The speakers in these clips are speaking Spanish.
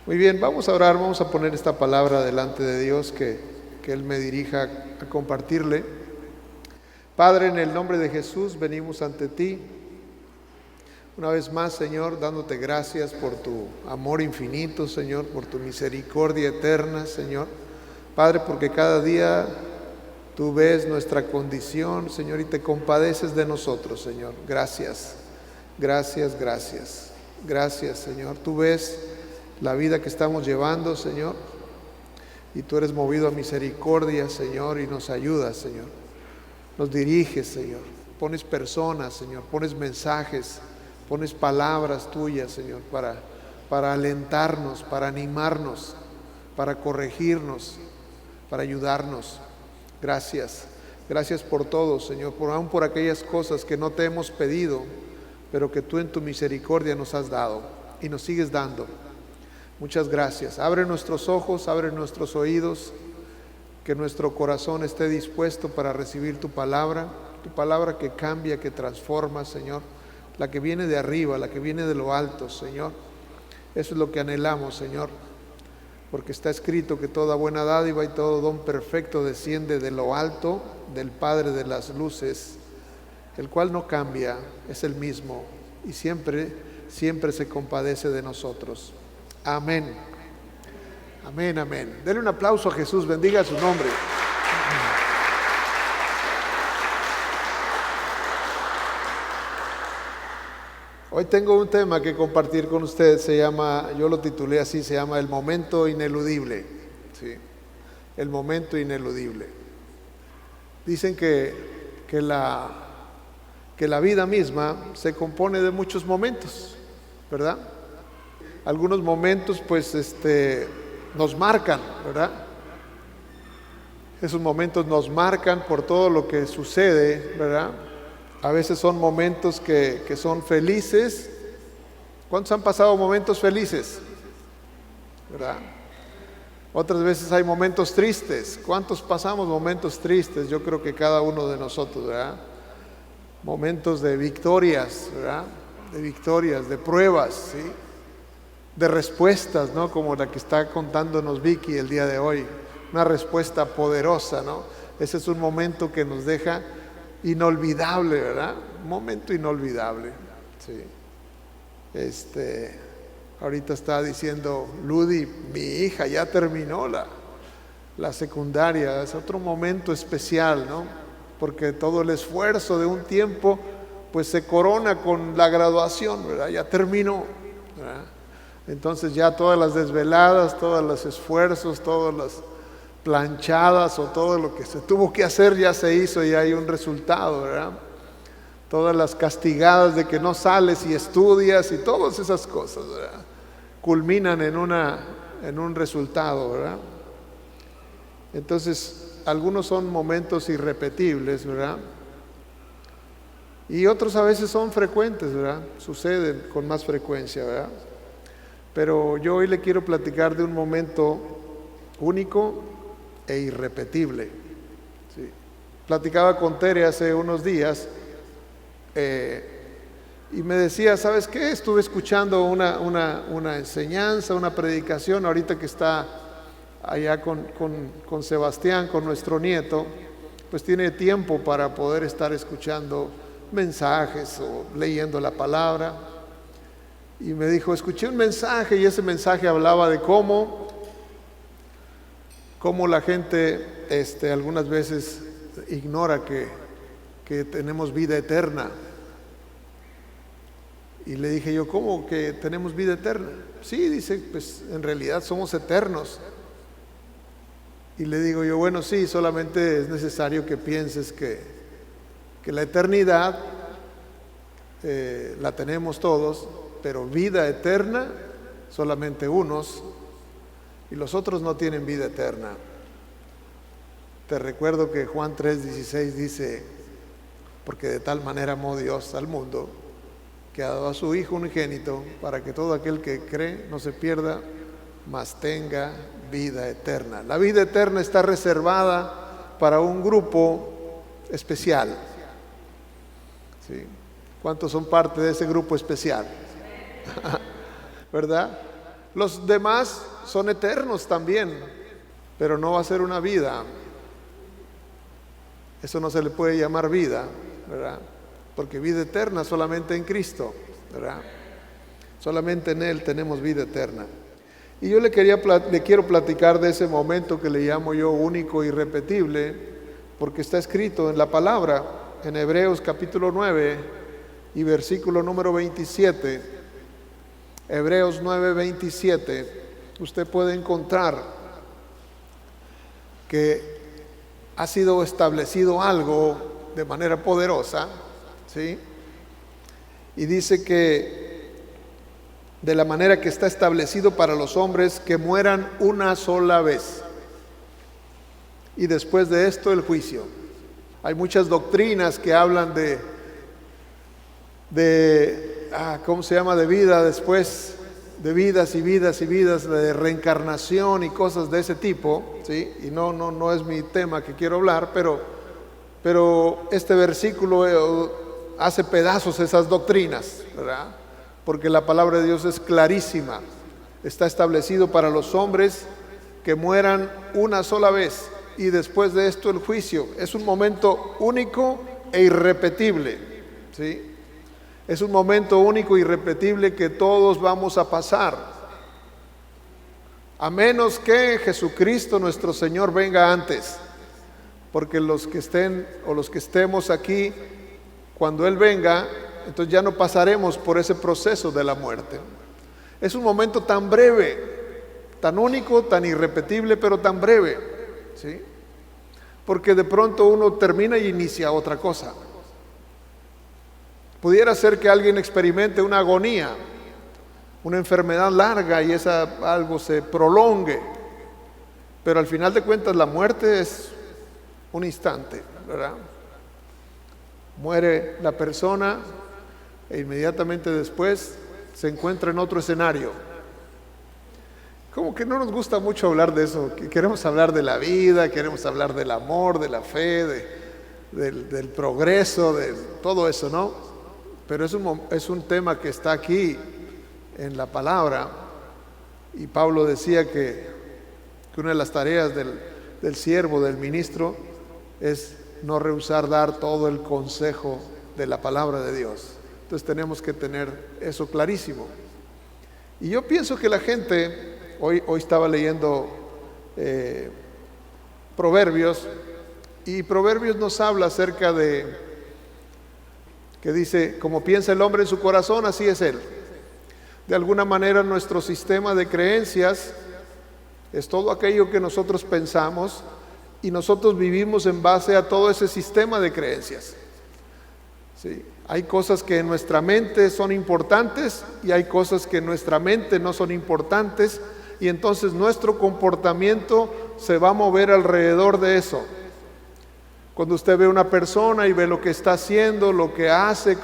Muy bien, vamos a orar, vamos a poner esta palabra delante de Dios que Él me dirija a compartirle. Padre, en el nombre de Jesús venimos ante ti. Una vez más, Señor, dándote gracias por tu amor infinito, Señor, por tu misericordia eterna, Señor. Padre, porque cada día tú ves nuestra condición, Señor, y te compadeces de nosotros, Señor. Gracias, gracias, gracias. Gracias, Señor. Tú ves la vida que estamos llevando, Señor, y tú eres movido a misericordia, Señor, y nos ayudas, Señor. Nos diriges, Señor. Pones personas, Señor, pones mensajes, pones palabras tuyas, Señor, para alentarnos, para animarnos, para corregirnos, para ayudarnos. Gracias. Gracias por todo, Señor, aún por aquellas cosas que no te hemos pedido, pero que tú en tu misericordia nos has dado y nos sigues dando. Muchas gracias. Abre nuestros ojos, abre nuestros oídos, que nuestro corazón esté dispuesto para recibir tu palabra que cambia, que transforma, Señor, la que viene de arriba, la que viene de lo alto, Señor. Eso es lo que anhelamos, Señor, porque está escrito que toda buena dádiva y todo don perfecto desciende de lo alto, del Padre de las luces, el cual no cambia, es el mismo y siempre se compadece de nosotros. Amén. Amén, amén. Denle un aplauso a Jesús, bendiga su nombre. Hoy tengo un tema que compartir con ustedes, yo lo titulé así, se llama El momento ineludible. ¿Sí? El momento ineludible. Dicen que la vida misma se compone de muchos momentos, ¿verdad? Algunos momentos pues nos marcan, ¿verdad? Esos momentos nos marcan por todo lo que sucede, ¿verdad? A veces son momentos que son felices. ¿Cuántos han pasado momentos felices? ¿Verdad? Otras veces hay momentos tristes. ¿Cuántos pasamos momentos tristes? Yo creo que cada uno de nosotros, ¿verdad? Momentos de victorias, ¿verdad? De victorias, de pruebas, ¿sí? De respuestas, ¿no? Como la que está contándonos Vicky el día de hoy. Una respuesta poderosa, ¿no? Ese es un momento que nos deja inolvidable, ¿verdad? Un momento inolvidable, sí. Ahorita está diciendo Ludi, mi hija ya terminó la secundaria. Es otro momento especial, ¿no? Porque todo el esfuerzo de un tiempo pues se corona con la graduación, ¿verdad? Ya terminó, ¿verdad? Entonces ya todas las desveladas, todos los esfuerzos, todas las planchadas o todo lo que se tuvo que hacer ya se hizo y hay un resultado, ¿verdad? Todas las castigadas de que no sales y estudias y todas esas cosas, ¿verdad? Culminan en un resultado, ¿verdad? Entonces, algunos son momentos irrepetibles, ¿verdad? Y otros a veces son frecuentes, ¿verdad? Suceden con más frecuencia, ¿verdad? Pero yo hoy le quiero platicar de un momento único e irrepetible. Sí. Platicaba con Tere hace unos días y me decía, ¿sabes qué? Estuve escuchando una enseñanza, una predicación, ahorita que está allá con Sebastián, con nuestro nieto, pues tiene tiempo para poder estar escuchando mensajes o leyendo la palabra. Y me dijo, escuché un mensaje y ese mensaje hablaba de cómo la gente algunas veces ignora que tenemos vida eterna. Y le dije yo, ¿cómo que tenemos vida eterna? Sí, dice, pues en realidad somos eternos. Y le digo yo, bueno, sí, solamente es necesario que pienses que la eternidad la tenemos todos, pero vida eterna solamente unos, y los otros no tienen vida eterna. Te recuerdo que Juan 3:16 dice, porque de tal manera amó Dios al mundo, que ha dado a su Hijo unigénito, para que todo aquel que cree no se pierda, mas tenga vida eterna. La vida eterna está reservada para un grupo especial. ¿Sí? ¿Cuántos son parte de ese grupo especial? ¿Verdad? Los demás son eternos también, pero no va a ser una vida. Eso no se le puede llamar vida, ¿verdad? Porque vida eterna solamente en Cristo, ¿verdad? Solamente en Él tenemos vida eterna. Y yo le quiero platicar de ese momento que le llamo yo único e irrepetible, porque está escrito en la palabra, en Hebreos capítulo 9 y versículo número 27. Hebreos 9, 27. Usted puede encontrar que ha sido establecido algo de manera poderosa, ¿sí? Y dice que de la manera que está establecido para los hombres que mueran una sola vez. Y después de esto el juicio. Hay muchas doctrinas que hablan ¿cómo se llama? De vida después, de vidas y vidas y vidas, de reencarnación y cosas de ese tipo, ¿sí? Y no es mi tema que quiero hablar, pero este versículo hace pedazos esas doctrinas, ¿verdad? Porque la palabra de Dios es clarísima. Está establecido para los hombres que mueran una sola vez y después de esto el juicio. Es un momento único e irrepetible, ¿sí? Es un momento único e irrepetible que todos vamos a pasar, a menos que Jesucristo nuestro Señor venga antes, porque los que estén o los que estemos aquí cuando Él venga, entonces ya no pasaremos por ese proceso de la muerte. Es un momento tan breve, tan único, tan irrepetible, pero tan breve, ¿sí? Porque de pronto uno termina y inicia otra cosa. Pudiera ser que alguien experimente una agonía, una enfermedad larga y algo se prolongue, pero al final de cuentas la muerte es un instante, ¿verdad? Muere la persona e inmediatamente después se encuentra en otro escenario. Como que no nos gusta mucho hablar de eso, que queremos hablar de la vida, queremos hablar del amor, de la fe, del progreso, de todo eso, ¿no? Pero es un tema que está aquí en la palabra, y Pablo decía que una de las tareas del siervo, del ministro, es no rehusar dar todo el consejo de la palabra de Dios. Entonces tenemos que tener eso clarísimo. Y yo pienso que la gente, hoy estaba leyendo Proverbios, y Proverbios nos habla acerca que dice, como piensa el hombre en su corazón, así es él. De alguna manera nuestro sistema de creencias es todo aquello que nosotros pensamos, y nosotros vivimos en base a todo ese sistema de creencias, ¿sí? Hay cosas que en nuestra mente son importantes y hay cosas que en nuestra mente no son importantes, y entonces nuestro comportamiento se va a mover alrededor de eso. Cuando usted ve a una persona y ve lo que está haciendo, lo que hace,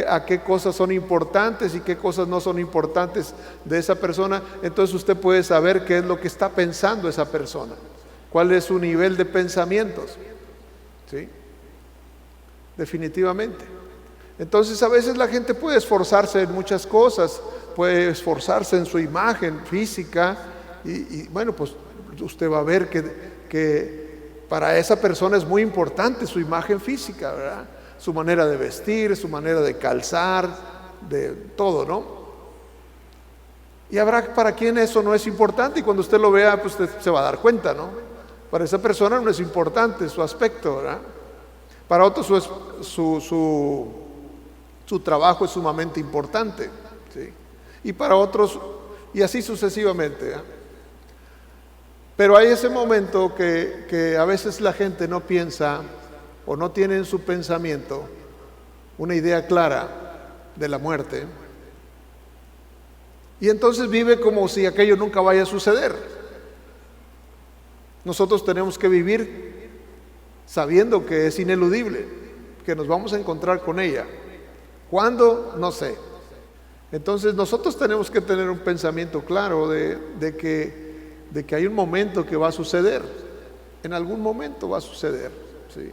a qué cosas son importantes y qué cosas no son importantes de esa persona, entonces usted puede saber qué es lo que está pensando esa persona, cuál es su nivel de pensamientos, ¿sí? Definitivamente. Entonces a veces la gente puede esforzarse en muchas cosas, puede esforzarse en su imagen física y bueno, pues usted va a ver que para esa persona es muy importante su imagen física, ¿verdad? Su manera de vestir, su manera de calzar, de todo, ¿no? Y habrá para quien eso no es importante, y cuando usted lo vea, pues usted se va a dar cuenta, ¿no? Para esa persona no es importante su aspecto, ¿verdad? Para otros su trabajo es sumamente importante, ¿sí? Y para otros, y así sucesivamente, ¿verdad? Pero hay ese momento que a veces la gente no piensa o no tiene en su pensamiento una idea clara de la muerte, y entonces vive como si aquello nunca vaya a suceder. Nosotros tenemos que vivir sabiendo que es ineludible, que nos vamos a encontrar con ella. ¿Cuándo? No sé. Entonces nosotros tenemos que tener un pensamiento claro de que hay un momento que va a suceder. En algún momento va a suceder, ¿sí?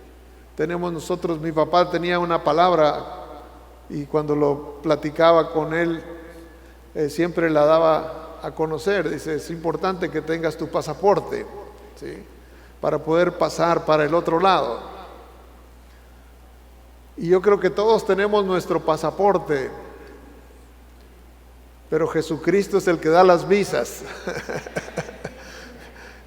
Mi papá tenía una palabra, y cuando lo platicaba con él, siempre la daba a conocer. Dice, es importante que tengas tu pasaporte, ¿sí?, para poder pasar para el otro lado. Y yo creo que todos tenemos nuestro pasaporte, pero Jesucristo es el que da las visas.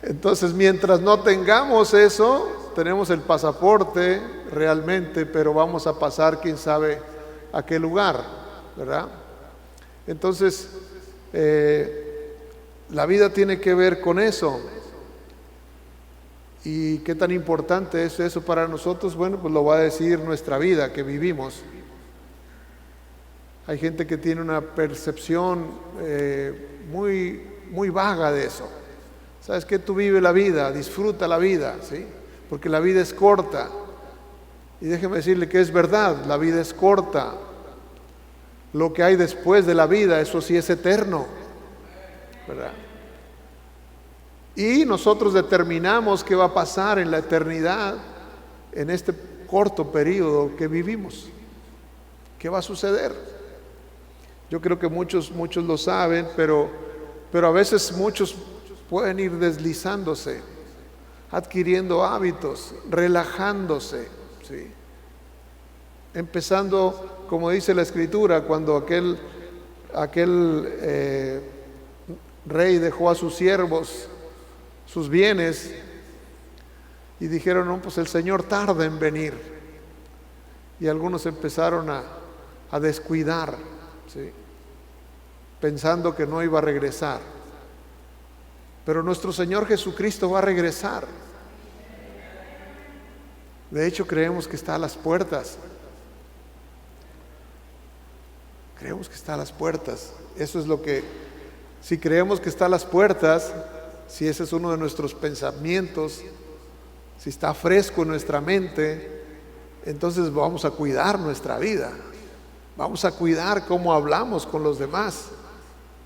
Entonces, mientras no tengamos eso, tenemos el pasaporte realmente, pero vamos a pasar quién sabe a qué lugar, ¿verdad? Entonces, la vida tiene que ver con eso. ¿Y qué tan importante es eso para nosotros? Bueno, pues lo va a decir nuestra vida que vivimos. Hay gente que tiene una percepción muy vaga de eso. ¿Sabes qué? Tú vive la vida, disfruta la vida, ¿sí? Porque la vida es corta. Y déjeme decirle que es verdad, la vida es corta. Lo que hay después de la vida, eso sí es eterno, ¿verdad? Y nosotros determinamos qué va a pasar en la eternidad, en este corto periodo que vivimos. ¿Qué va a suceder? Yo creo que muchos lo saben, pero a veces muchos pueden ir deslizándose, adquiriendo hábitos, relajándose, ¿sí? Empezando, como dice la Escritura, cuando aquel rey dejó a sus siervos sus bienes y dijeron, no, pues el Señor tarda en venir. Y algunos empezaron a descuidar, ¿sí?, pensando que no iba a regresar. Pero nuestro Señor Jesucristo va a regresar. De hecho, creemos que está a las puertas. Creemos que está a las puertas. Eso es lo que, si creemos que está a las puertas, si ese es uno de nuestros pensamientos, si está fresco en nuestra mente, entonces vamos a cuidar nuestra vida. Vamos a cuidar cómo hablamos con los demás.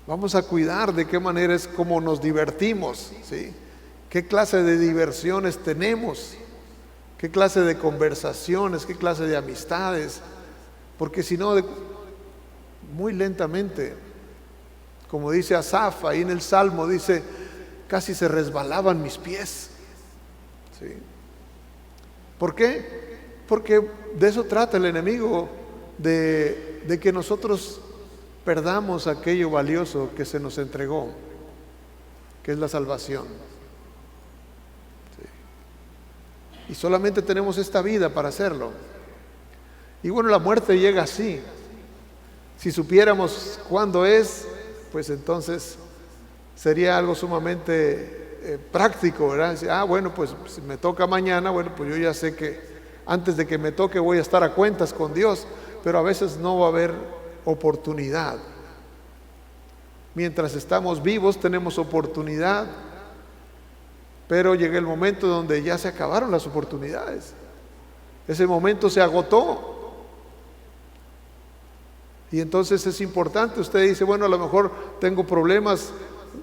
Vamos a cuidar de qué manera es cómo nos divertimos, ¿sí? ¿Qué clase de diversiones tenemos? ¿Qué clase de conversaciones? ¿Qué clase de amistades? Porque si no, muy lentamente, como dice Asaf ahí en el Salmo, dice, casi se resbalaban mis pies, ¿sí? ¿Por qué? Porque de eso trata el enemigo, de que nosotros perdamos aquello valioso que se nos entregó, que es la salvación, ¿sí? Y solamente tenemos esta vida para hacerlo. Y bueno, la muerte llega así. Si supiéramos cuándo es, pues entonces sería algo sumamente práctico, ¿verdad? Bueno, pues si me toca mañana, bueno, pues yo ya sé que antes de que me toque voy a estar a cuentas con Dios, pero a veces no va a haber oportunidad. Mientras estamos vivos tenemos oportunidad, pero llega el momento donde ya se acabaron las oportunidades. Ese momento se agotó. Y entonces es importante, usted dice, bueno, a lo mejor tengo problemas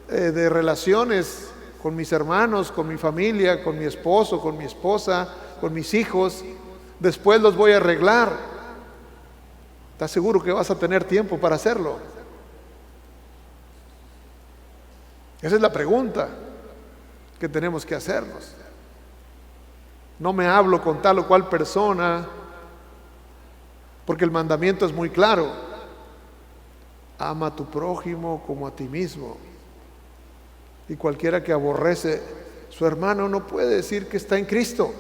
de relaciones con mis hermanos, con mi familia, con mi esposo, con mi esposa, con mis hijos, después los voy a arreglar. ¿Estás seguro que vas a tener tiempo para hacerlo? Esa es la pregunta que tenemos que hacernos. No me hablo con tal o cual persona, porque el mandamiento es muy claro. Ama a tu prójimo como a ti mismo. Y cualquiera que aborrece su hermano no puede decir que está en Cristo.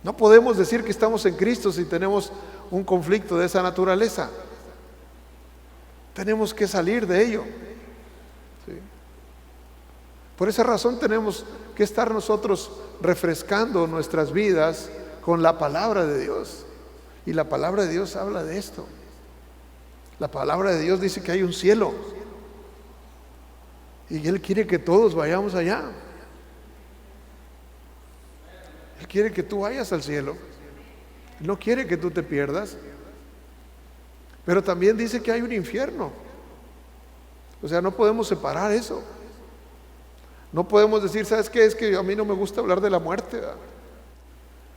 No podemos decir que estamos en Cristo si tenemos un conflicto de esa naturaleza. Tenemos que salir de ello, ¿sí? Por esa razón tenemos que estar nosotros refrescando nuestras vidas con la palabra de Dios. Y la palabra de Dios habla de esto. La palabra de Dios dice que hay un cielo y Él quiere que todos vayamos allá. Él quiere que tú vayas al cielo. Él no quiere que tú te pierdas. Pero también dice que hay un infierno. O sea, no podemos separar eso. No podemos decir, ¿sabes qué? Es que a mí no me gusta hablar de la muerte, ¿verdad?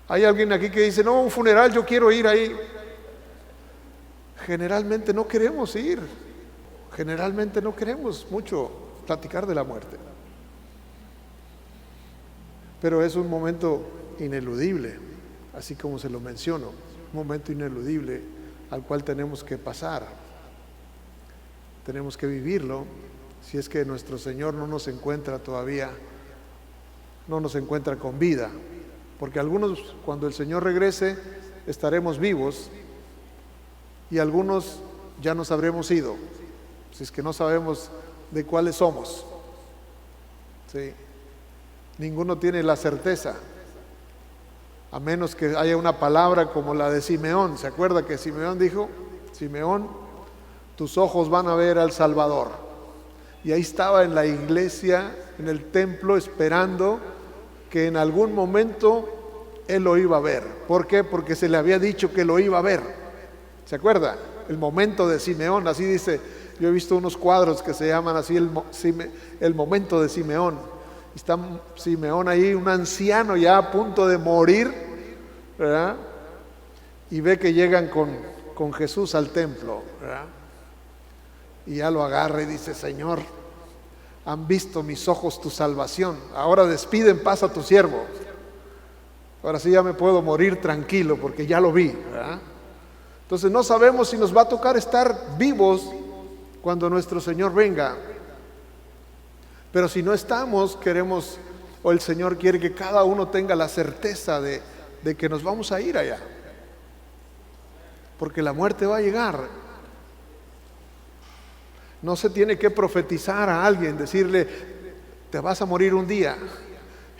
Hay alguien aquí que dice, no, un funeral, yo quiero ir ahí. Generalmente no queremos ir. generalmente no queremos mucho platicar de la muerte. Pero es un momento ineludible, así como se lo menciono, un momento ineludible al cual tenemos que pasar, tenemos que vivirlo, si es que nuestro Señor no nos encuentra todavía, no nos encuentra con vida, porque algunos cuando el Señor regrese estaremos vivos y algunos ya nos habremos ido, si es que no sabemos de cuáles somos. ¿Sí? Ninguno tiene la certeza, a menos que haya una palabra como la de Simeón. ¿Se acuerda que Simeón dijo? Simeón, tus ojos van a ver al Salvador. Y ahí estaba en la iglesia, en el templo, esperando que en algún momento él lo iba a ver. ¿Por qué? Porque se le había dicho que lo iba a ver. ¿Se acuerda? El momento de Simeón, así dice. Yo he visto unos cuadros que se llaman así el momento de Simeón. Está Simeón ahí, un anciano ya a punto de morir, ¿verdad? Y ve que llegan con Jesús al templo, ¿verdad? Y ya lo agarra y dice: Señor, han visto mis ojos tu salvación, ahora despide en paz a tu siervo. Ahora sí ya me puedo morir tranquilo porque ya lo vi, ¿verdad? Entonces no sabemos si nos va a tocar estar vivos cuando nuestro Señor venga. Pero si no estamos, queremos, o el Señor quiere que cada uno tenga la certeza de que nos vamos a ir allá. Porque la muerte va a llegar. No se tiene que profetizar a alguien, decirle, te vas a morir un día.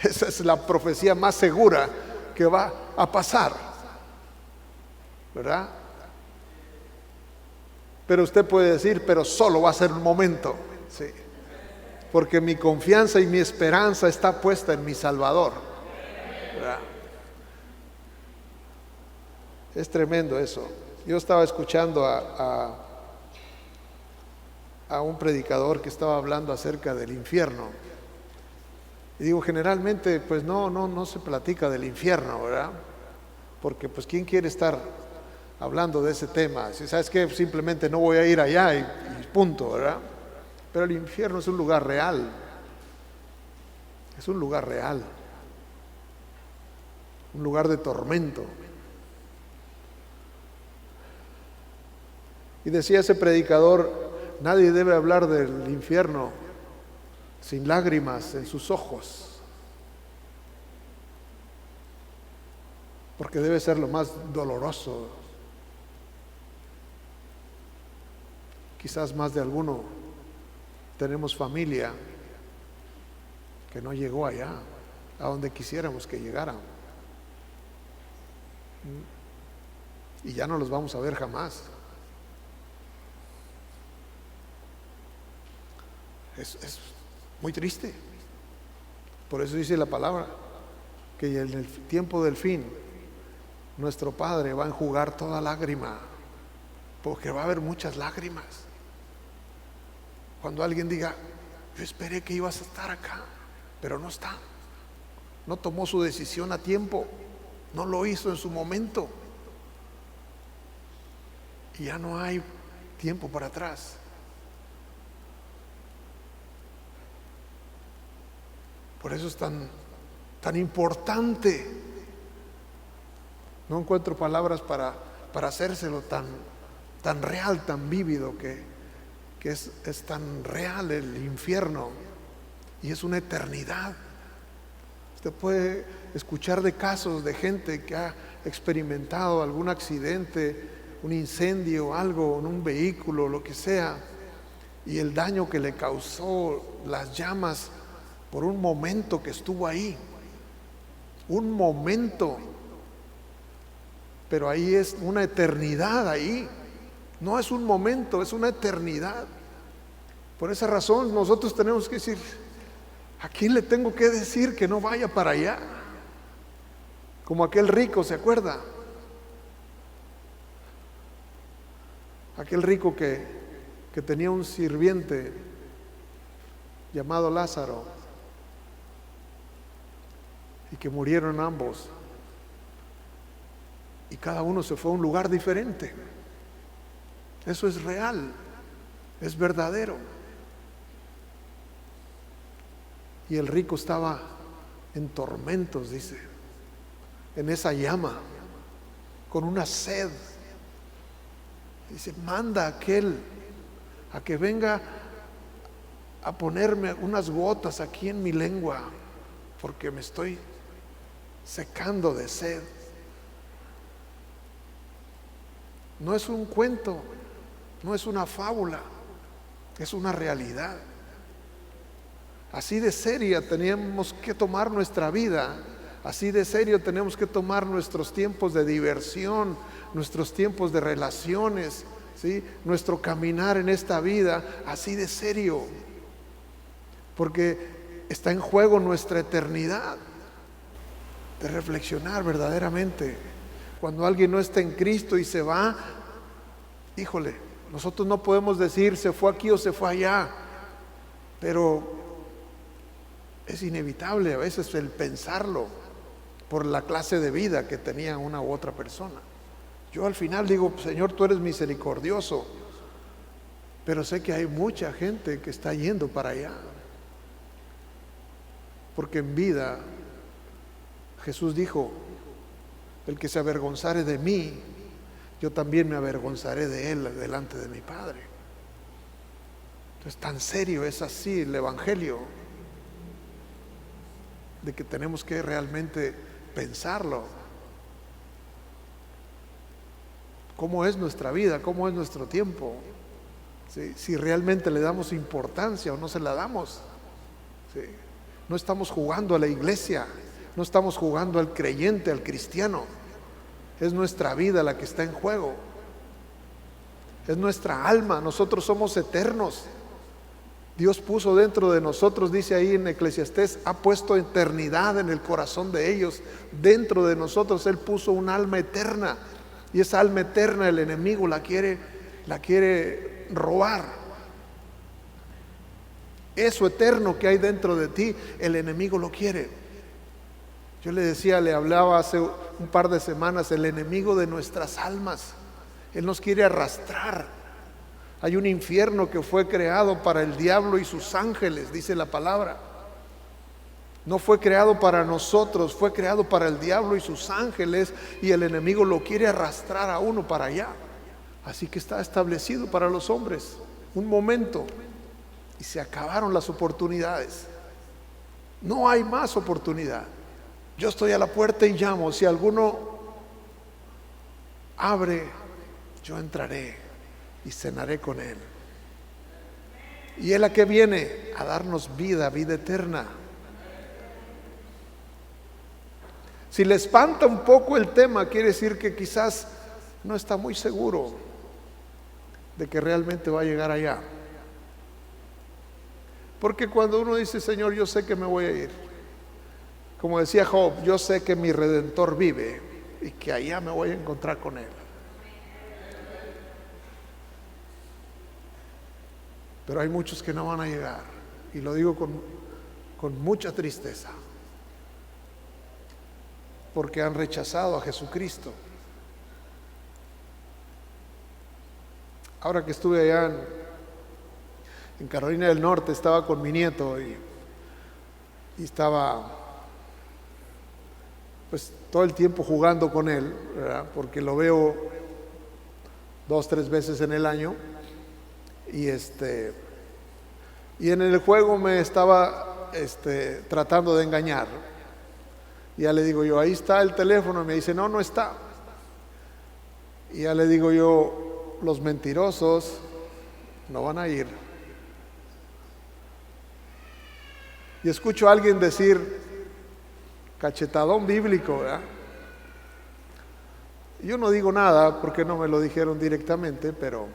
Esa es la profecía más segura que va a pasar, ¿verdad? Pero usted puede decir, pero solo va a ser un momento, sí. Porque mi confianza y mi esperanza está puesta en mi Salvador, ¿verdad? Es tremendo eso. Yo estaba escuchando a un predicador que estaba hablando acerca del infierno. Y digo, generalmente pues no se platica del infierno, ¿verdad? Porque pues ¿quién quiere estar hablando de ese tema? Si sabes que simplemente no voy a ir allá y punto, ¿verdad? Pero el infierno es un lugar real. Es un lugar real. Un lugar de tormento. Y decía ese predicador, nadie debe hablar del infierno sin lágrimas en sus ojos. Porque debe ser lo más doloroso. Quizás más de alguno tenemos familia que no llegó allá, a donde quisiéramos que llegaran. Y ya no los vamos a ver jamás. Es muy triste. Por eso dice la palabra que en el tiempo del fin nuestro Padre va a enjugar toda lágrima, porque va a haber muchas lágrimas. Cuando alguien diga, yo esperé que ibas a estar acá, pero no está, no tomó su decisión a tiempo, no lo hizo en su momento, y ya no hay tiempo para atrás. Por eso es tan importante. No encuentro palabras para hacérselo tan real, tan vívido, que es tan real el infierno, y es una eternidad. Usted puede escuchar de casos de gente que ha experimentado algún accidente, un incendio, algo en un vehículo, lo que sea, y el daño que le causó las llamas por un momento que estuvo ahí, un momento, pero ahí es una eternidad. Ahí no es un momento, es una eternidad. Por esa razón nosotros tenemos que decir, ¿a quién le tengo que decir que no vaya para allá? Como aquel rico, ¿se acuerda? Aquel rico que tenía un sirviente llamado Lázaro, y que murieron ambos, y cada uno se fue a un lugar diferente. Eso es real. es verdadero. Y el rico estaba en tormentos, dice, en esa llama, con una sed. Dice, manda a aquel a que venga a ponerme unas gotas aquí en mi lengua, porque me estoy secando de sed. No es un cuento, no es una fábula, es una realidad. Así de seria tenemos que tomar nuestra vida, así de serio tenemos que tomar nuestros tiempos de diversión, nuestros tiempos de relaciones, ¿sí? Nuestro caminar en esta vida, así de serio, porque está en juego nuestra eternidad, de reflexionar verdaderamente. Cuando alguien no está en Cristo y se va, híjole, nosotros no podemos decir se fue aquí o se fue allá, pero es inevitable a veces el pensarlo por la clase de vida que tenía una u otra persona. Yo al final digo, Señor, tú eres misericordioso, pero sé que hay mucha gente que está yendo para allá, porque en vida Jesús dijo, el que se avergonzare de mí, yo también me avergonzaré de él delante de mi Padre. Entonces, tan serio es así el Evangelio, de que tenemos que realmente pensarlo. ¿Cómo es nuestra vida? ¿Cómo es nuestro tiempo? ¿Sí? Si realmente le damos importancia o no se la damos. ¿Sí? No estamos jugando a la iglesia, no estamos jugando al creyente, al cristiano. Es nuestra vida la que está en juego. Es nuestra alma. Nosotros somos eternos. Dios puso dentro de nosotros, dice ahí en Eclesiastés, ha puesto eternidad en el corazón de ellos. Dentro de nosotros Él puso un alma eterna. Y esa alma eterna el enemigo la quiere robar. Eso eterno que hay dentro de ti, el enemigo lo quiere. Yo le hablaba hace un par de semanas, el enemigo de nuestras almas. Él nos quiere arrastrar. Hay un infierno que fue creado para el diablo y sus ángeles, dice la palabra. No fue creado para nosotros, fue creado para el diablo y sus ángeles, y el enemigo lo quiere arrastrar a uno para allá. Así que está establecido para los hombres un momento, y se acabaron las oportunidades. No hay más oportunidad. Yo estoy a la puerta y llamo. Si alguno abre, yo entraré y cenaré con él. ¿Y él a qué viene? A darnos vida, vida eterna. Si le espanta un poco el tema, quiere decir que quizás no está muy seguro de que realmente va a llegar allá. Porque cuando uno dice, Señor, yo sé que me voy a ir, como decía Job, yo sé que mi Redentor vive y que allá me voy a encontrar con él. Pero hay muchos que no van a llegar, y lo digo con mucha tristeza, porque han rechazado a Jesucristo. Ahora que estuve allá en Carolina del Norte, estaba con mi nieto y estaba pues todo el tiempo jugando con él, ¿verdad? Porque lo veo 2, 3 veces en el año. Y en el juego me estaba tratando de engañar. Y ya le digo yo, ahí está el teléfono. Y me dice, no, no está. Y ya le digo yo, los mentirosos no van a ir. Y escucho a alguien decir, cachetadón bíblico, ¿verdad? Yo no digo nada porque no me lo dijeron directamente, pero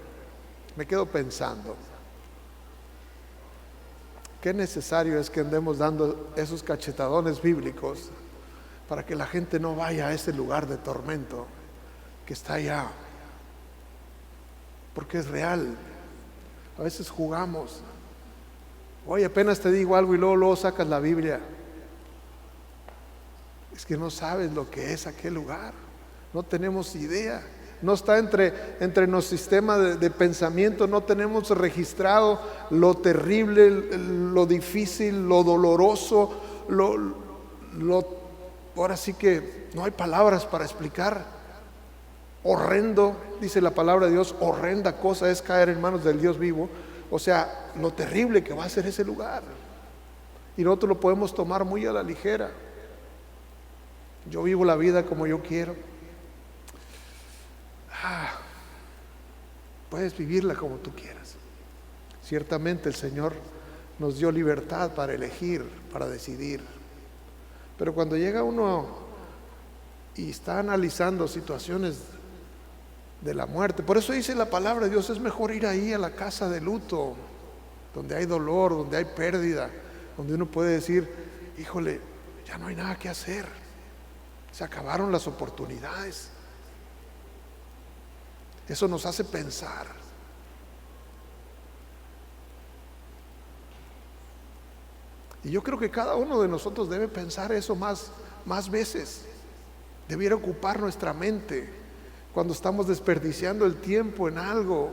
me quedo pensando, qué necesario es que andemos dando esos cachetadones bíblicos para que la gente no vaya a ese lugar de tormento que está allá, porque es real. A veces jugamos, oye, apenas te digo algo y luego sacas la Biblia. Es que no sabes lo que es aquel lugar, no tenemos idea no está entre nuestro sistema de pensamiento, no tenemos registrado lo terrible, lo difícil, lo doloroso, ahora sí que no hay palabras para explicar. Horrendo, dice la palabra de Dios, horrenda cosa es caer en manos del Dios vivo. O sea, lo terrible que va a ser ese lugar. Y nosotros lo podemos tomar muy a la ligera. Yo vivo la vida como yo quiero. Puedes vivirla como tú quieras. Ciertamente el Señor nos dio libertad para elegir, para decidir. Pero cuando llega uno y está analizando situaciones de la muerte, por eso dice la palabra de Dios, es mejor ir ahí a la casa de luto, donde hay dolor, donde hay pérdida, donde uno puede decir, híjole, ya no hay nada que hacer, se acabaron las oportunidades. Eso nos hace pensar. Y yo creo que cada uno de nosotros debe pensar eso más veces. Debiera ocupar nuestra mente cuando estamos desperdiciando el tiempo en algo.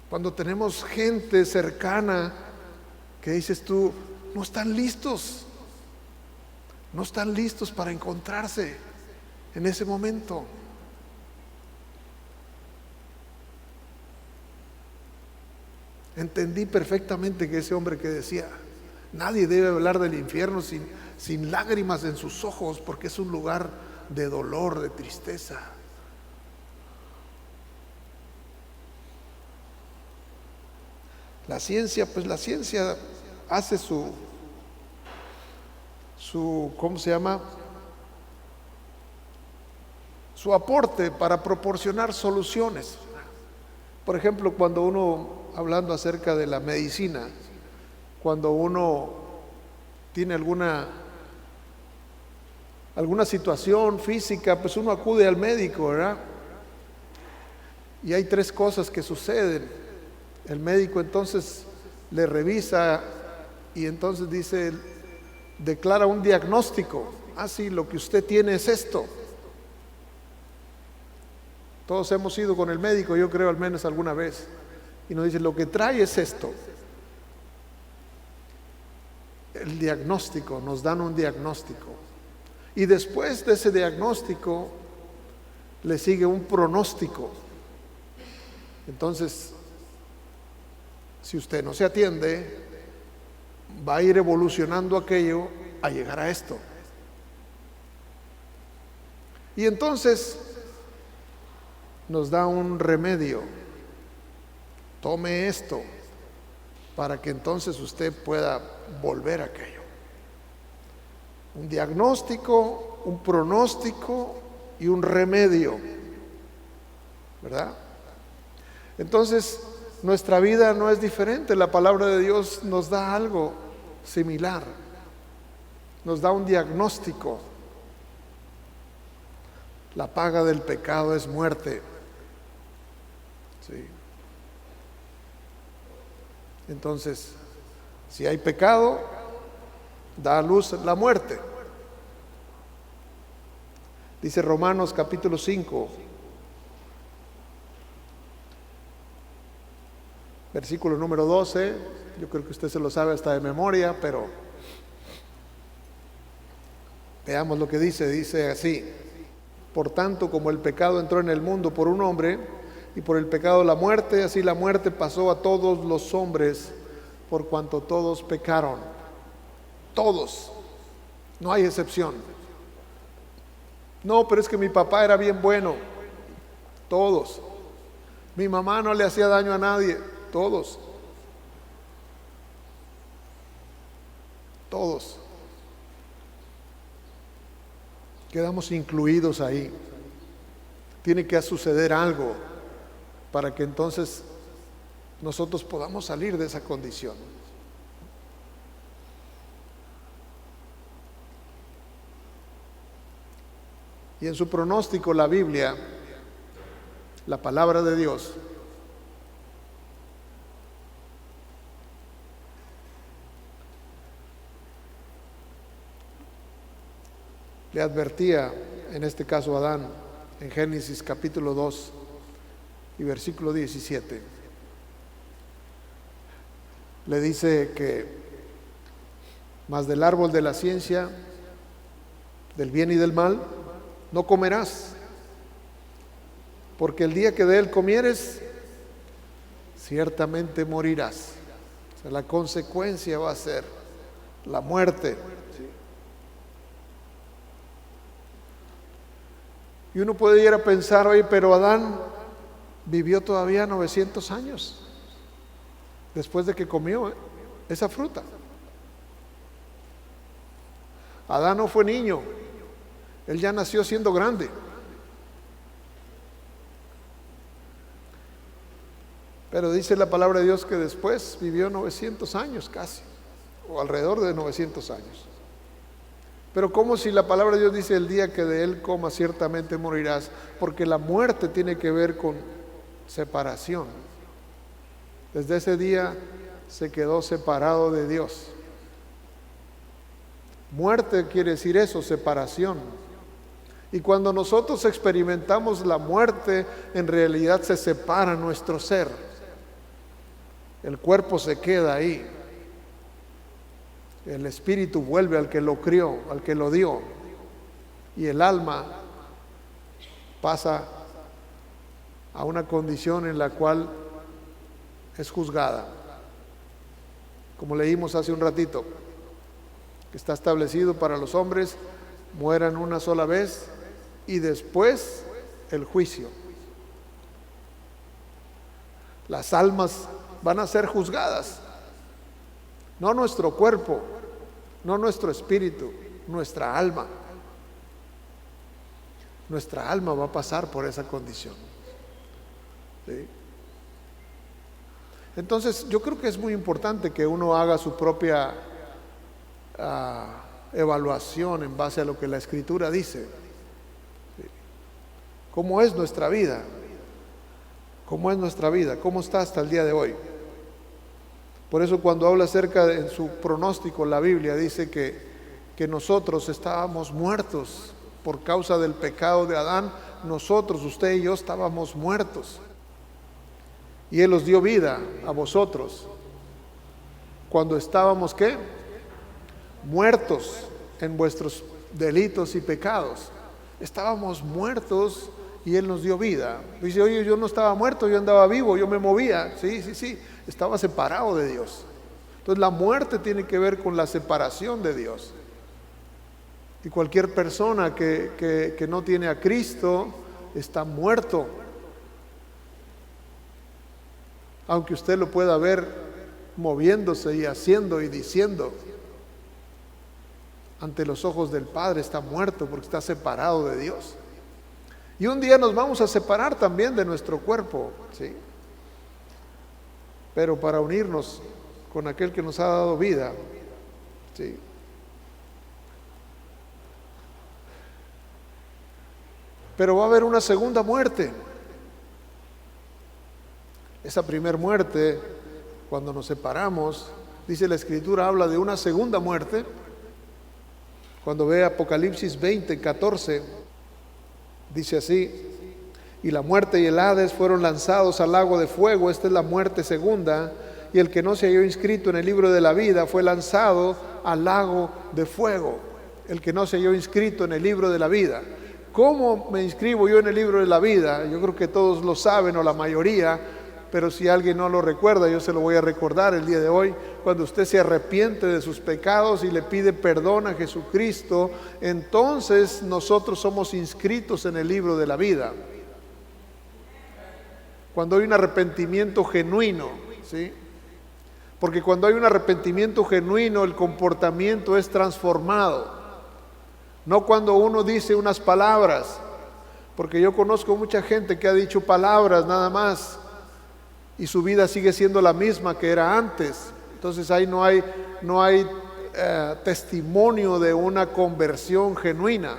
Cuando tenemos gente cercana que dices tú, no están listos para encontrarse en ese momento. Entendí perfectamente que ese hombre que decía, nadie debe hablar del infierno sin lágrimas en sus ojos, porque es un lugar de dolor, de tristeza. La ciencia hace su ¿cómo se llama? Su aporte para proporcionar soluciones. Por ejemplo, cuando uno, hablando acerca de la medicina, cuando uno tiene alguna situación física, pues uno acude al médico, ¿verdad? Y hay 3 cosas que suceden. El médico entonces le revisa y entonces declara un diagnóstico. Sí, lo que usted tiene es esto. Todos hemos ido con el médico, yo creo, al menos alguna vez, y nos dice, lo que trae es esto. El diagnóstico, nos dan un diagnóstico. Y después de ese diagnóstico, le sigue un pronóstico. Entonces, si usted no se atiende, va a ir evolucionando aquello a llegar a esto. Y entonces nos da un remedio. Tome esto para que entonces usted pueda volver a aquello. Un diagnóstico, un pronóstico y un remedio, ¿verdad? Entonces, nuestra vida no es diferente. La palabra de Dios nos da algo similar. Nos da un diagnóstico. La paga del pecado es muerte. Sí. Entonces, si hay pecado, da a luz la muerte. Dice Romanos capítulo 5, versículo número 12. Yo creo que usted se lo sabe hasta de memoria, pero veamos lo que dice. Dice así: por tanto, como el pecado entró en el mundo por un hombre, y por el pecado la muerte, así la muerte pasó a todos los hombres, por cuanto todos pecaron. Todos, no hay excepción. No, pero es que mi papá era bien bueno. Todos. Mi mamá no le hacía daño a nadie. Todos. Todos. Quedamos incluidos ahí. Tiene que suceder algo para que entonces nosotros podamos salir de esa condición. Y en su pronóstico la Biblia, la palabra de Dios, le advertía en este caso Adán, en Génesis capítulo 2 y versículo 17. Le dice que mas del árbol de la ciencia, del bien y del mal, no comerás, porque el día que de él comieres, ciertamente morirás. O sea, la consecuencia va a ser la muerte. Y uno puede ir a pensar, oye, pero Adán vivió todavía 900 años después de que comió esa fruta. Adán no fue niño, él ya nació siendo grande. Pero dice la palabra de Dios que después vivió 900 años casi, o alrededor de 900 años. Pero como si la palabra de Dios dice el día que de él comas ciertamente morirás, porque la muerte tiene que ver con separación. Desde ese día se quedó separado de Dios. Muerte quiere decir eso, separación. Y cuando nosotros experimentamos la muerte, en realidad se separa nuestro ser. El cuerpo se queda ahí. El espíritu vuelve al que lo crió, al que lo dio. Y el alma pasa a una condición en la cual es juzgada. Como leímos hace un ratito, que está establecido para los hombres, mueran una sola vez y después el juicio. Las almas van a ser juzgadas, no nuestro cuerpo, no nuestro espíritu, nuestra alma. Nuestra alma va a pasar por esa condición. ¿Sí? Entonces, yo creo que es muy importante que uno haga su propia evaluación en base a lo que la Escritura dice. ¿Sí? ¿Cómo es nuestra vida? ¿Cómo es nuestra vida? ¿Cómo está hasta el día de hoy? Por eso cuando habla acerca de su pronóstico, la Biblia dice que nosotros estábamos muertos por causa del pecado de Adán. Nosotros, usted y yo, estábamos muertos. Y Él os dio vida a vosotros cuando estábamos, ¿qué? Muertos en vuestros delitos y pecados. Estábamos muertos y Él nos dio vida. Dice, oye, yo no estaba muerto, yo andaba vivo, yo me movía. Sí, estaba separado de Dios. Entonces la muerte tiene que ver con la separación de Dios. Y cualquier persona que no tiene a Cristo está muerto. Aunque usted lo pueda ver moviéndose y haciendo y diciendo, ante los ojos del Padre está muerto porque está separado de Dios. Y un día nos vamos a separar también de nuestro cuerpo, ¿sí? Pero para unirnos con aquel que nos ha dado vida, ¿sí? Pero va a haber una segunda muerte. Esa primera muerte, cuando nos separamos, dice la Escritura, habla de una segunda muerte. Cuando ve Apocalipsis 20:14, dice así: y la muerte y el Hades fueron lanzados al lago de fuego. Esta es la muerte segunda. Y el que no se halló inscrito en el libro de la vida fue lanzado al lago de fuego. El que no se halló inscrito en el libro de la vida. ¿Cómo me inscribo yo en el libro de la vida? Yo creo que todos lo saben, o la mayoría, pero si alguien no lo recuerda, yo se lo voy a recordar el día de hoy. Cuando usted se arrepiente de sus pecados y le pide perdón a Jesucristo, entonces nosotros somos inscritos en el libro de la vida. Cuando hay un arrepentimiento genuino, ¿sí? Porque cuando hay un arrepentimiento genuino, el comportamiento es transformado. No cuando uno dice unas palabras, porque yo conozco mucha gente que ha dicho palabras nada más y su vida sigue siendo la misma que era antes. Entonces ahí no hay testimonio de una conversión genuina.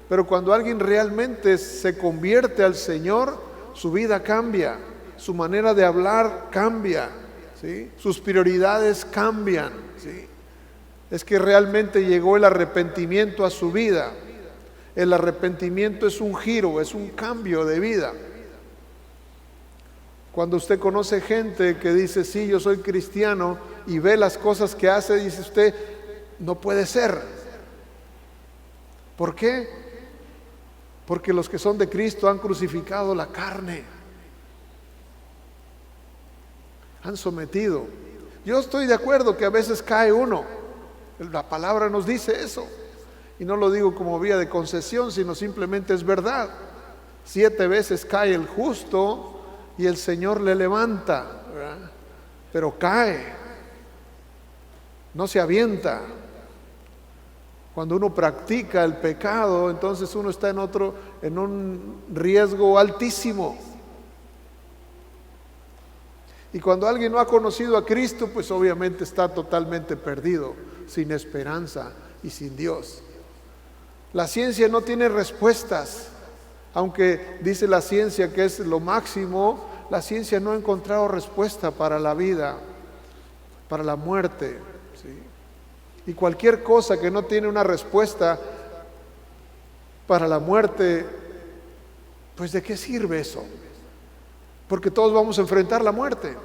Pero cuando alguien realmente se convierte al Señor, su vida cambia, su manera de hablar cambia, ¿sí? Sus prioridades cambian, ¿sí? Es que realmente llegó el arrepentimiento a su vida. El arrepentimiento es un giro, es un cambio de vida. Cuando usted conoce gente que dice, sí, yo soy cristiano, y ve las cosas que hace, dice usted, no puede ser. ¿Por qué? Porque los que son de Cristo han crucificado la carne. Han sometido. Yo estoy de acuerdo que a veces cae uno. La palabra nos dice eso. Y no lo digo como vía de concesión, sino simplemente es verdad. 7 veces cae el justo y el Señor le levanta, ¿verdad? Pero cae, no se avienta. Cuando uno practica el pecado, entonces uno está en un riesgo altísimo. Y cuando alguien no ha conocido a Cristo, pues obviamente está totalmente perdido, sin esperanza y sin Dios. La ciencia no tiene respuestas. Aunque dice la ciencia que es lo máximo, la ciencia no ha encontrado respuesta para la vida, para la muerte, ¿sí? Y cualquier cosa que no tiene una respuesta para la muerte, pues ¿de qué sirve eso? Porque todos vamos a enfrentar la muerte.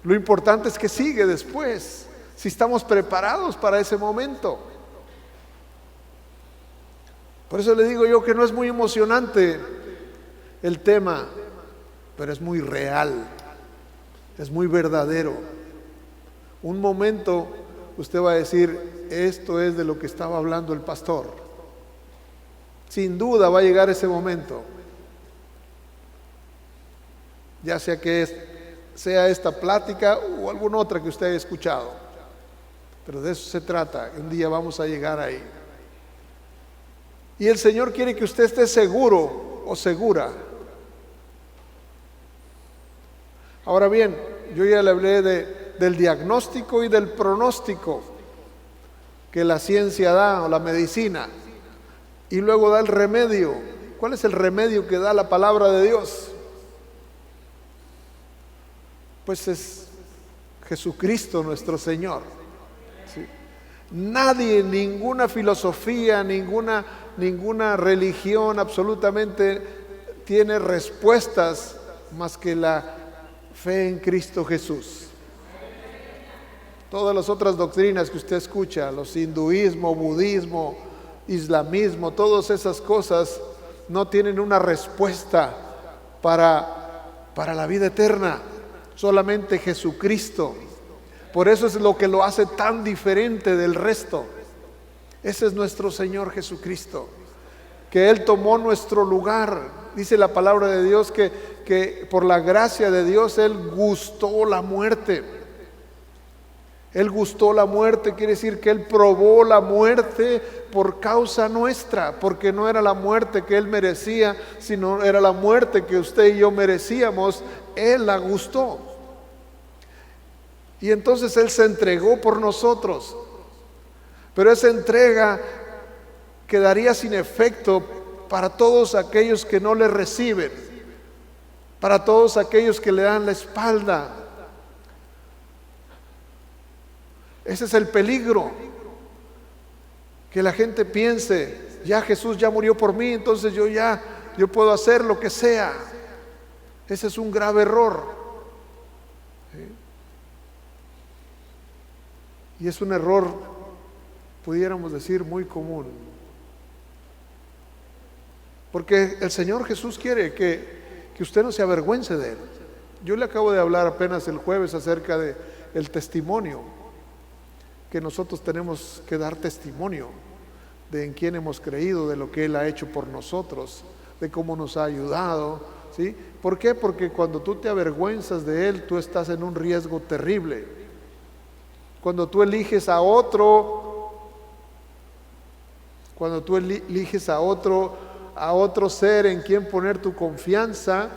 Lo importante es que sigue después, si estamos preparados para ese momento. Por eso le digo yo que no es muy emocionante el tema, pero es muy real, es muy verdadero. Un momento usted va a decir, esto es de lo que estaba hablando el pastor. Sin duda va a llegar ese momento. Ya sea que sea esta plática o alguna otra que usted haya escuchado. Pero de eso se trata, un día vamos a llegar ahí. Y el Señor quiere que usted esté seguro o segura. Ahora bien, yo ya le hablé del diagnóstico y del pronóstico que la ciencia da, o la medicina, y luego da el remedio. ¿Cuál es el remedio que da la palabra de Dios? Pues es Jesucristo nuestro Señor. ¿Sí? Nadie, ninguna filosofía, ninguna religión absolutamente tiene respuestas más que la fe en Cristo Jesús. Todas las otras doctrinas que usted escucha, los hinduismo, budismo, islamismo, todas esas cosas no tienen una respuesta para la vida eterna, solamente Jesucristo. Por eso es lo que lo hace tan diferente del resto. Ese es nuestro Señor Jesucristo, que Él tomó nuestro lugar. Dice la palabra de Dios que por la gracia de Dios Él gustó la muerte. Él gustó la muerte, quiere decir que Él probó la muerte por causa nuestra, porque no era la muerte que Él merecía, sino era la muerte que usted y yo merecíamos. Él la gustó. Y entonces Él se entregó por nosotros. Pero esa entrega quedaría sin efecto para todos aquellos que no le reciben, para todos aquellos que le dan la espalda. Ese es el peligro, que la gente piense, ya Jesús ya murió por mí, entonces yo puedo hacer lo que sea. Ese es un grave error. ¿Sí? Y es un error, pudiéramos decir, muy común. Porque el Señor Jesús quiere que usted no se avergüence de Él. Yo le acabo de hablar apenas el jueves acerca del testimonio, que nosotros tenemos que dar testimonio de en quién hemos creído, de lo que Él ha hecho por nosotros, de cómo nos ha ayudado, ¿sí? ¿Por qué? Porque cuando tú te avergüenzas de Él, tú estás en un riesgo terrible. Cuando tú eliges a otro, a otro ser en quien poner tu confianza,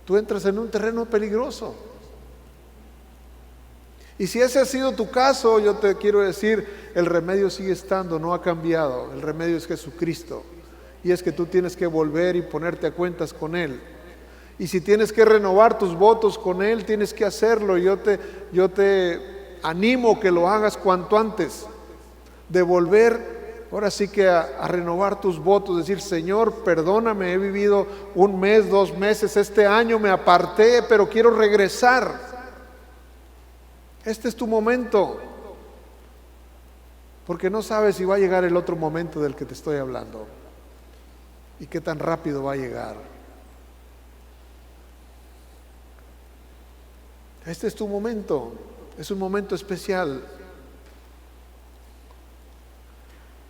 tú entras en un terreno peligroso. Y si ese ha sido tu caso, yo te quiero decir, el remedio sigue estando, no ha cambiado. El remedio es Jesucristo. Y es que tú tienes que volver y ponerte a cuentas con Él. Y si tienes que renovar tus votos con Él, tienes que hacerlo. Yo te animo que lo hagas cuanto antes. De volver ahora sí que a renovar tus votos, decir: Señor, perdóname, he vivido un mes, 2 meses, este año me aparté, pero quiero regresar. Este es tu momento, porque no sabes si va a llegar el otro momento del que te estoy hablando y qué tan rápido va a llegar. Este es tu momento, es un momento especial.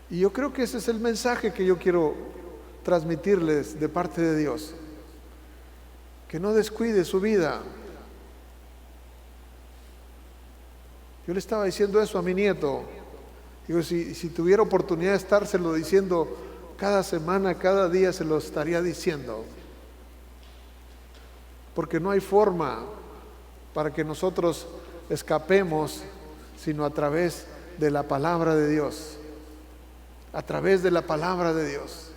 Y yo creo que ese es el mensaje que yo quiero transmitirles de parte de Dios. Que no descuide su vida. Yo le estaba diciendo eso a mi nieto. Digo, si tuviera oportunidad de estárselo diciendo cada semana, cada día, se lo estaría diciendo. Porque no hay forma para que nosotros escapemos sino a través de la palabra de Dios. A través de la palabra de Dios.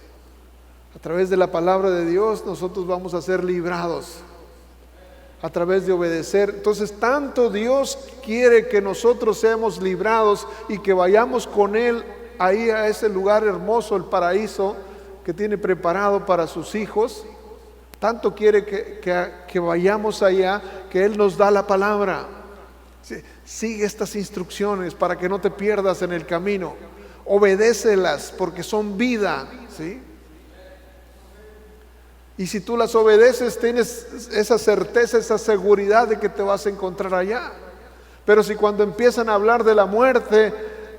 A través de la palabra de Dios nosotros vamos a ser librados. A través de obedecer. Entonces, tanto Dios quiere que nosotros seamos librados y que vayamos con Él ahí a ese lugar hermoso, el paraíso que tiene preparado para sus hijos. Tanto quiere que vayamos allá, que Él nos da la palabra. Sigue estas instrucciones para que no te pierdas en el camino. Obedécelas porque son vida, ¿sí? Y si tú las obedeces, tienes esa certeza, esa seguridad de que te vas a encontrar allá. Pero si cuando empiezan a hablar de la muerte,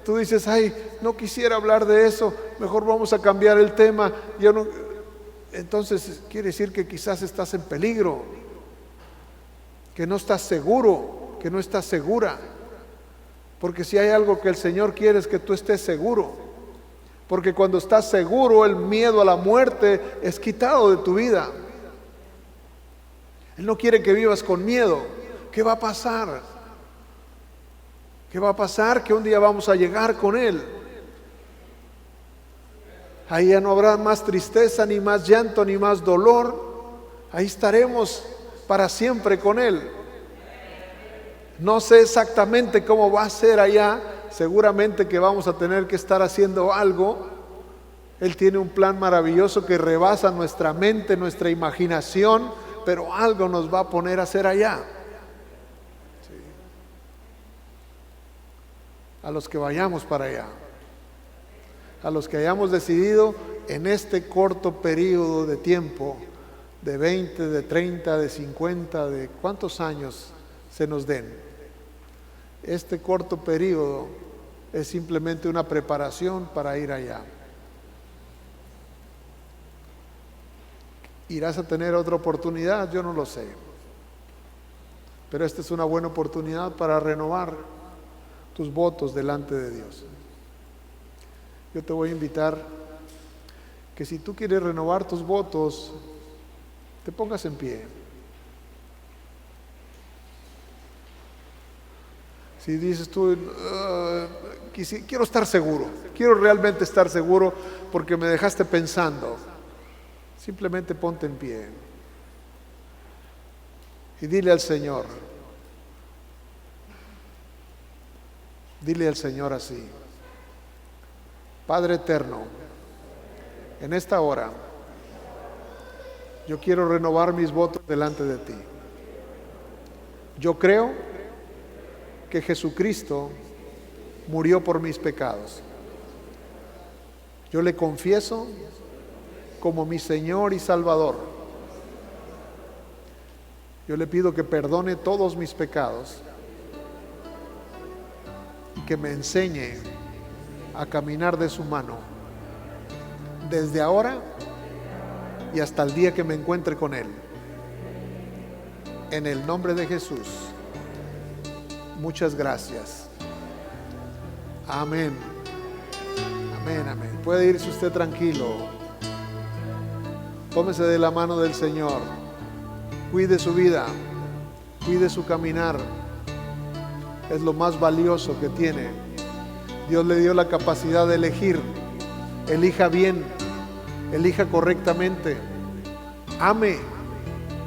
tú dices: ay, no quisiera hablar de eso, mejor vamos a cambiar el tema. Entonces quiere decir que quizás estás en peligro, que no estás seguro, que no estás segura. Porque si hay algo que el Señor quiere es que tú estés seguro. Porque cuando estás seguro, el miedo a la muerte es quitado de tu vida. Él no quiere que vivas con miedo. ¿Qué va a pasar? ¿Qué va a pasar? Que un día vamos a llegar con Él. Ahí ya no habrá más tristeza, ni más llanto, ni más dolor. Ahí estaremos para siempre con Él. No sé exactamente cómo va a ser allá. Seguramente que vamos a tener que estar haciendo algo. Él tiene un plan maravilloso que rebasa nuestra mente, nuestra imaginación, pero algo nos va a poner a hacer allá. Sí. A los que vayamos para allá, a los que hayamos decidido en este corto periodo de tiempo, de 20, de 30, de 50, de cuántos años se nos den. Este corto periodo es simplemente una preparación para ir allá. ¿Irás a tener otra oportunidad? Yo no lo sé. Pero esta es una buena oportunidad para renovar tus votos delante de Dios. Yo te voy a invitar que si tú quieres renovar tus votos, te pongas en pie. Si dices tú, quiero estar seguro, quiero realmente estar seguro porque me dejaste pensando, simplemente ponte en pie y dile al Señor así: Padre eterno, en esta hora yo quiero renovar mis votos delante de ti. Yo creo que Jesucristo murió por mis pecados. Yo le confieso como mi Señor y Salvador. Yo le pido que perdone todos mis pecados y que me enseñe a caminar de su mano desde ahora y hasta el día que me encuentre con Él. En el nombre de Jesús. Muchas gracias. Amén. Amén, amén. Puede irse usted tranquilo. Tómese de la mano del Señor. Cuide su vida. Cuide su caminar. Es lo más valioso que tiene. Dios le dio la capacidad de elegir. Elija bien. Elija correctamente. Ame.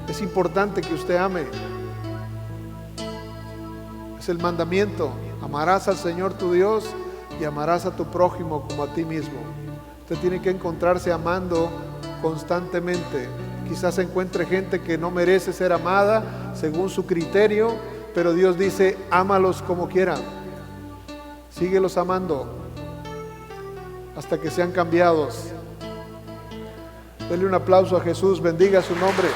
Es importante que usted ame. Es el mandamiento: amarás al Señor tu Dios y amarás a tu prójimo como a ti mismo. Usted tiene que encontrarse amando constantemente. Quizás encuentre gente que no merece ser amada según su criterio, pero Dios dice, ámalos como quieran. Síguelos amando hasta que sean cambiados. Denle un aplauso a Jesús, bendiga su nombre.